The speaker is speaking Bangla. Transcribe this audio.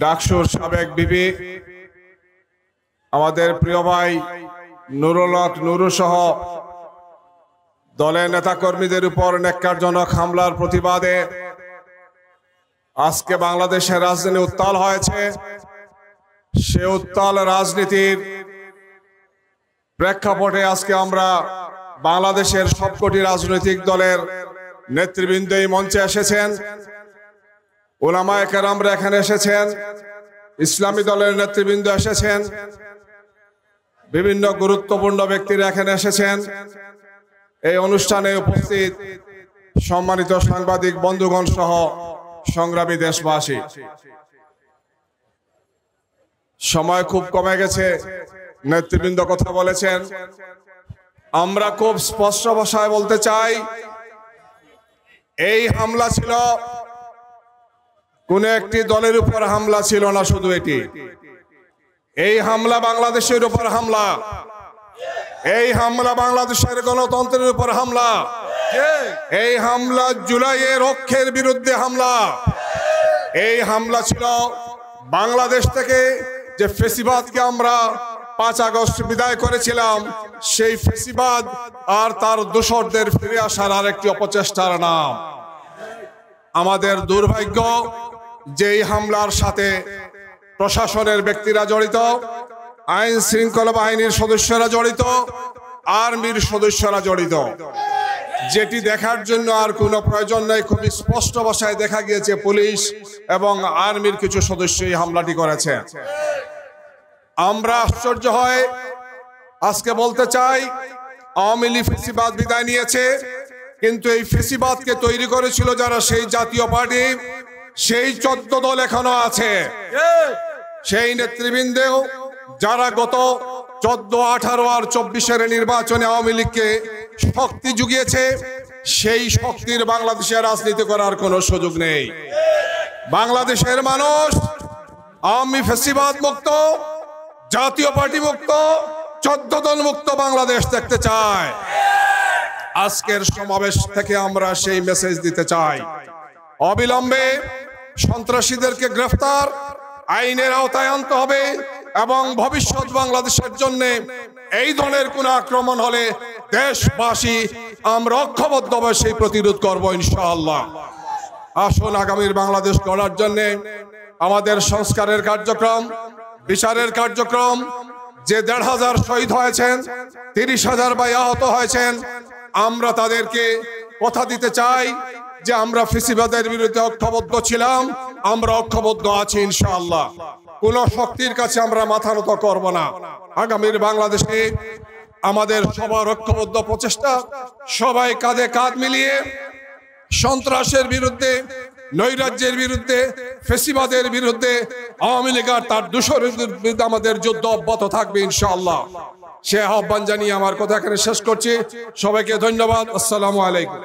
ডাকসুর সাবেক বিপি আমাদের প্রিয় ভাই নুরুল হক নুরু সহ দলের নেতাকর্মীদের উপর ন্যাক্কারজনক হামলার প্রতিবাদে আজকে বাংলাদেশের রাজধানী উত্তাল হয়েছে। সে উত্তাল রাজনীতির প্রেক্ষাপটে আজকে আমরা বাংলাদেশের সবকটি রাজনৈতিক দলের নেতৃবৃন্দ এই মঞ্চে এসেছেন, উলামায়ে কেরামরা এখানে এসেছেন, ইসলামী দলের নেতৃবৃন্দ এসেছেন, বিভিন্ন গুরুত্বপূর্ণ ব্যক্তিরা এখানে এসেছেন। এই অনুষ্ঠানে উপস্থিত সম্মানিত সাংবাদিক বন্ধুগণ সহ সংগ্রামী দেশবাসী, সময় খুব কমে গেছে, নেতৃবৃন্দ কথা বলেছেন। আমরা খুব স্পষ্ট ভাষায় বলতে চাই, এই হামলা ছিল কোন একটি দলের উপর হামলা ছিল না, শুধু এটি এই হামলা বাংলাদেশের উপর হামলা, এই হামলা বাংলাদেশের গণতন্ত্রের উপর হামলা, এই হামলা জুলাইয়ের রক্ষের বিরুদ্ধে হামলা। এই হামলা ছিল বাংলাদেশ থেকে যে ফেসিবাদকে আমরা 5 আগস্ট বিদায় করেছিলাম, সেই ফেসিবাদ আর তার দোসরদের ফিরে আসার আরেকটি অপচেষ্টার নাম। আমাদের দুর্ভাগ্য যে এই হামলার সাথে প্রশাসনের ব্যক্তিরা জড়িত, আইন শৃঙ্খলা বাহিনীর সদস্যরা জড়িত, আর্মির সদস্যরা জড়িত, যেটি দেখার জন্য আর কোনো প্রয়োজন নেই। খুবই স্পষ্ট ভাষায় দেখা গিয়েছে পুলিশ এবং আর্মির কিছু সদস্য এই হামলাটি করেছে। আমরা আশ্চর্য হয় আজকে বলতে চাই, আওয়ামী লীগ ফেসিবাদ বিদায় নিয়েছে, কিন্তু এই ফেসিবাদকে তৈরি করেছিল যারা, সেই জাতীয় পার্টি, সেই 14 দল এখনো আছে, সেই নেতৃবৃন্দেও যারা গত 14, 18 আর 24-এর নির্বাচনে আওয়ামী লীগকে শক্তি জুগিয়েছে, সেই শক্তির বাংলাদেশে রাজনীতি করার কোনো সুযোগ নেই। বাংলাদেশের মানুষ আওয়ামী ফেসিবাদ মুক্ত, জাতীয় পার্টি মুক্ত, 14 দল মুক্ত বাংলাদেশ দেখতে চায়। আজকের সমাবেশ থেকে আমরা সেই মেসেজ দিতে চাই। অবিলম্বে সন্ত্রাসীদেরকে গ্রেফতার, আইনের আওতায় আনতে হবে এবং ভবিষ্যৎ বাংলাদেশের জন্য এই ধরনের কোন আক্রমণ হলে দেশবাসী আমরা ঐক্যবদ্ধভাবে সেই প্রতিরোধ করব ইনশাআল্লাহ। আসুন আগামীর বাংলাদেশ গড়ার জন্য আমাদের সংস্কারের কার্যক্রম, বিচারের কার্যক্রম, যে 1,500 শহীদ হয়েছেন, 30,000 ভাই আহত হয়েছেন, আমরা তাদেরকে কথা দিতে চাই যে আমরা ফেসিবাদের বিরুদ্ধে ঐক্যবদ্ধ ছিলাম, আমরা ঐক্যবদ্ধ আছি ইনশাআল্লাহ। কোন শক্তির কাছে আমরা মাথা নত করব না। আগামীর বাংলাদেশে আমাদের সবার ঐক্যবদ্ধ প্রচেষ্টা, সবাই কাঁধে কাঁধ মিলিয়ে সন্ত্রাসের বিরুদ্ধে, নৈরাজ্যের বিরুদ্ধে, ফেসিবাদের বিরুদ্ধে, আওয়ামী লীগ আর তার দোসরের বিরুদ্ধে আমাদের যুদ্ধ অব্যাহত থাকবে ইনশাআল্লাহ। সে আহ্বান জানিয়ে আমার কথা এখানে শেষ করছি। সবাইকে ধন্যবাদ। আসসালামু আলাইকুম।